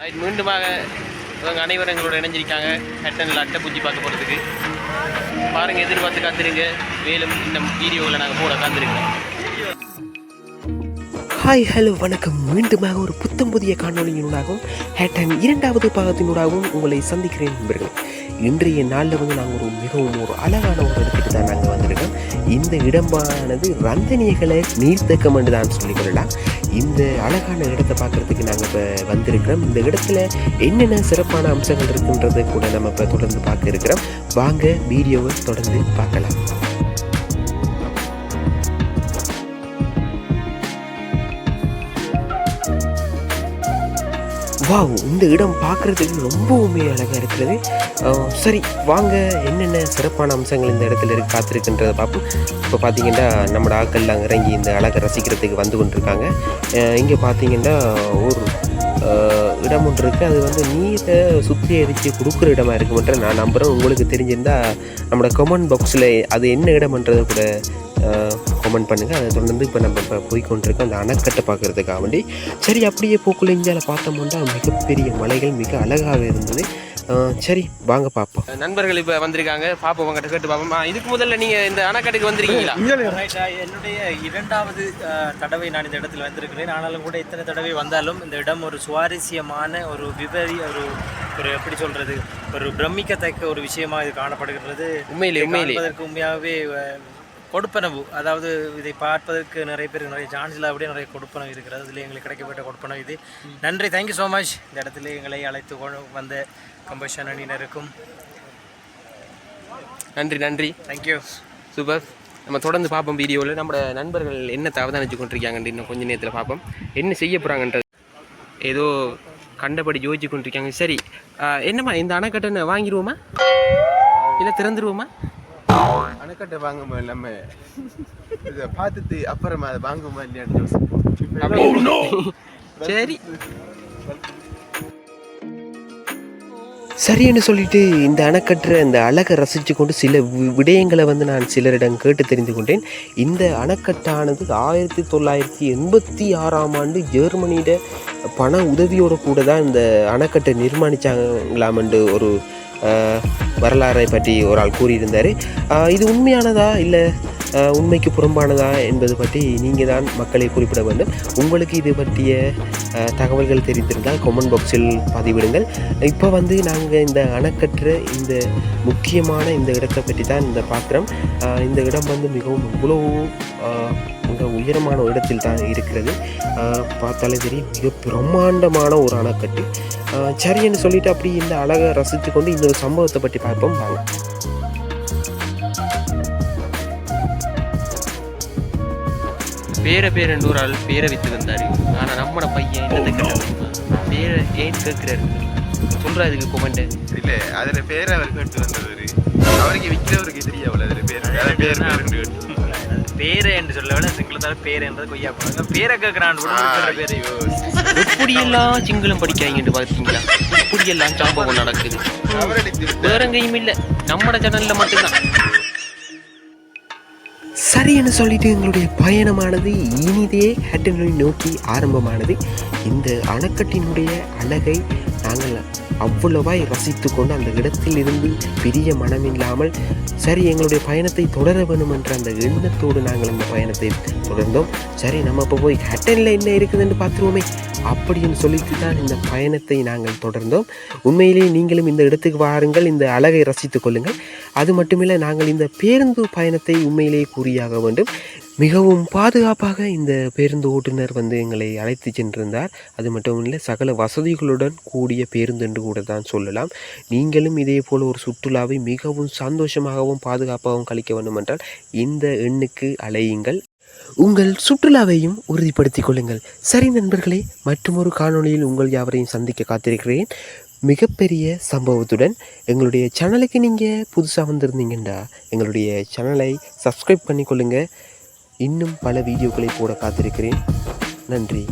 மீண்டுமாக இவங்க அனைவரும் எங்களோட இணைஞ்சிருக்காங்க ஹட்டனில் அட்டை பூச்சி பார்க்க போகிறதுக்கு. பாருங்கள், எதிர்பார்த்து காத்திருங்க. மேலும் இந்த வீடியோவில் நாங்கள் போட காத்திருக்கோம். ஹாய் ஹலோ வணக்கம். மீண்டுமாக ஒரு புத்தம் புதிய காணொலியினூடாகவும் ஹேட்டன் இரண்டாவது பாகத்தினூடாகவும் உங்களை சந்திக்கிறேன் நண்பர்கள். இன்றைய நாளில் நாங்கள் மிகவும் அழகான ஒரு இடத்துக்கு தான் நாங்கள் வந்திருக்கோம். இந்த இடமானது ரந்தனியகளை நீர்த்தக்கம் என்று தான் சொல்லிக்கொள்ளலாம். இந்த அழகான இடத்தை பார்க்குறதுக்கு நாங்கள் இப்போ வந்திருக்கிறோம். இந்த இடத்துல என்னென்ன சிறப்பான அம்சங்கள் இருக்குன்றதை கூட நம்ம இப்போ தொடர்ந்து பார்க்க இருக்கிறோம். வாங்க வீடியோவை தொடர்ந்து பார்க்கலாம். வாவ், இந்த இடம் பார்க்குறதுக்கு ரொம்பவுமே அழகாக இருக்கிறது. சரி வாங்க, என்னென்ன சிறப்பான அம்சங்கள் இந்த இடத்துல காத்திருக்குன்றதை பார்ப்போம். இப்போ பார்த்தீங்கன்னா நம்மளோட ஆட்கள்லாம் இறங்கி இந்த அழகை ரசிக்கிறதுக்கு வந்து கொண்டிருக்காங்க. இங்கே பார்த்தீங்கன்னா ஒரு இடம் ஒன்று இருக்குது. அது நீரை சுத்திகரித்து கொடுக்குற இடமா இருக்குமென்ற நான் நம்புகிறேன். உங்களுக்கு தெரிஞ்சிருந்தால் நம்மளோட கமெண்ட் பாக்ஸில் அது என்ன இடம்ன்றதை கூட கமெண்ட் பண்ணுங்கள். அதை தொடர்ந்து இப்போ நம்ம போய்கொண்டிருக்கோம் அந்த அணைக்கட்டை பார்க்குறதுக்காக வேண்டி. சரி, அப்படியே போக்குள்ள இந்தியாவில் பார்த்தோம்னா மிகப்பெரிய மலைகள் மிக அழகாக இருந்தது. சரி வாங்க பார்ப்போம். நண்பர்கள் இப்போ வந்திருக்காங்க, பார்ப்போம், உங்கள்கிட்ட கேட்டு பார்ப்போம். இதுக்கு முதல்ல நீங்கள் இந்த அணைக்கட்டுக்கு வந்திருக்கீங்களா? என்னுடைய இரண்டாவது தடவை நான் இந்த இடத்துல வந்திருக்கிறேன். ஆனாலும் கூட இத்தனை தடவை வந்தாலும் இந்த இடம் ஒரு சுவாரஸ்யமான ஒரு ஒரு எப்படி சொல்கிறது, ஒரு பிரமிக்கத்தக்க ஒரு விஷயமாக இது காணப்படுகிறது. உண்மையாகவே கொடுப்பனவு, அதாவது இதை பார்ப்பதற்கு நிறைய பேருக்கு நிறைய சான்ஸில் அப்படியே நிறைய கொடுப்பனவு இருக்கிறது. இதில் எங்களுக்கு கிடைக்கப்பட்ட கொடுப்பனவு இது. நன்றி, தேங்க்யூ ஸோ மச். இந்த இடத்துல எங்களை அழைத்து வந்த கம்பஷன் அணியினருக்கும் நன்றி. தேங்க்யூ. சூப்பர். நம்ம தொடர்ந்து பார்ப்போம் வீடியோவில். நம்ம நண்பர்கள் என்ன அவதானிச்சு கொண்டிருக்காங்கன்ட்டு இன்னும் கொஞ்சம் நேரத்தில் பார்ப்போம். என்ன செய்ய போகிறாங்கன்றது ஏதோ கண்டபடி யோசிச்சு கொண்டிருக்காங்க. சரி, என்னம்மா இந்த அணைக்கட்டை வாங்கிடுவோமா இல்லை திறந்துருவோமா? அணைக்கட்டை வாங்குமா நம்ம இதை பார்த்துட்டு அப்புறமா அதை வாங்குமா இல்லையான்னு. சரி சரின்னு சொல்லிட்டு இந்த அணைக்கட்டுற இந்த அழகை ரசித்து கொண்டு சில விடயங்களை நான் சிலரிடம் கேட்டு தெரிந்து கொண்டேன். இந்த அணைக்கட்டானது 1986 ஜெர்மனியிட பண உதவியோடு கூட தான் இந்த அணைக்கட்டை நிர்மாணித்தாங்களாமென்று ஒரு வரலாறை பற்றி ஒரு ஆள் கூறியிருந்தார். இது உண்மையானதா இல்லை உண்மைக்கு புறம்பானதா என்பது பற்றி நீங்கள் தான் மக்களை குறிப்பிட வேண்டும். உங்களுக்கு இது பற்றிய தகவல்கள் தெரிந்திருந்தால் கமெண்ட் பாக்ஸில் பதிவிடுங்கள். இப்போ நாங்கள் இந்த அணைக்கட்டுற இந்த முக்கியமான இந்த இடத்தை பற்றி தான் இந்த பார்க்குறோம். இந்த இடம் மிகவும் இவ்வளோ மிக உயரமான இடத்தில் தான் இருக்கிறது. பார்த்தாலே தெரியும், மிக பிரம்மாண்டமான ஒரு அணைக்கட்டு. சரின்னு சொல்லிட்டு அப்படி இந்த அழகை ரசித்து கொண்டு இந்த ஒரு சம்பவத்தை பற்றி பார்ப்போம் வாங்க. பேரண்டு ஒரு ஆள் பேரை விற்று வந்தார். ஆனால் நம்மளோட பையன் என்னது கேட்டால் பேரை ஏன் கேட்குறாரு சொல்கிறதுக்கு கொமெண்ட்டு இல்லை, அதில் பேரை அவர் கேட்டு வந்தவர் அவருக்கு விற்கிறவருக்கு தெரியாவில் அதில் பேரை என்று சொல்ல சிங்களத்தால் பேர் என்றது கொய்யா போனாங்க. பேரை கேட்குறான் பேரையோ எப்படியெல்லாம் சிங்களம் படிக்காங்கன்னு பார்த்தீங்களா? இப்படியெல்லாம் சம்பவம் நடக்குது. வேற எங்கேயும் இல்லை, நம்மளோட சேனலில் மட்டும்தான். சரின்னு சொல்லிட்டு எங்களுடைய பயணமானது இனிதே ஹட்டனை நோக்கி ஆரம்பமானது. இந்த அணைக்கட்டினுடைய அழகை நாங்கள் அவ்வளவாய் ரசித்து கொண்டு அந்த இடத்தில் இருந்து பெரிய மனமில்லாமல் சரி எங்களுடைய பயணத்தை தொடர வேணும் என்ற அந்த எண்ணத்தோடு நாங்கள் இந்த பயணத்தை தொடர்ந்தோம். சரி, நம்ம இப்போ போய் ஹட்டனில் என்ன இருக்குதுன்னு பார்த்துருவோமே அப்படின்னு சொல்லிட்டு தான் இந்த பயணத்தை நாங்கள் தொடர்ந்தோம். உண்மையிலேயே நீங்களும் இந்த இடத்துக்கு வாருங்கள், இந்த அழகை ரசித்து கொள்ளுங்கள். அது மட்டுமில்லை, நாங்கள் இந்த பேருந்து பயணத்தை உண்மையிலேயே கூறியாக வேண்டும். மிகவும் பாதுகாப்பாக இந்த பேருந்து ஓட்டுநர் எங்களை அழைத்து சென்றிருந்தார். அது மட்டும் இல்லை, சகல வசதிகளுடன் கூடிய பேருந்து என்று கூட தான் சொல்லலாம். நீங்களும் இதே போல் ஒரு சுற்றுலாவை மிகவும் சந்தோஷமாகவும் பாதுகாப்பாகவும் கழிக்க வேண்டும் என்றால் இந்த எண்ணுக்கு அழையுங்கள். உங்கள் சுற்றுலாவையும் உறுதிப்படுத்திக் கொள்ளுங்கள். சரி நண்பர்களே, மற்றொரு காணொளியில் உங்கள் யாவரையும் சந்திக்க காத்திருக்கிறேன் மிகப்பெரிய சம்பவத்துடன். எங்களுடைய சேனலுக்கு நீங்கள் புதுசாக வந்திருந்தீங்கன்னா எங்களுடைய சேனலை சப்ஸ்கிரைப் பண்ணிக்கொள்ளுங்கள். இன்னும் பல வீடியோக்களை போட காத்திருக்கிறேன். நன்றி.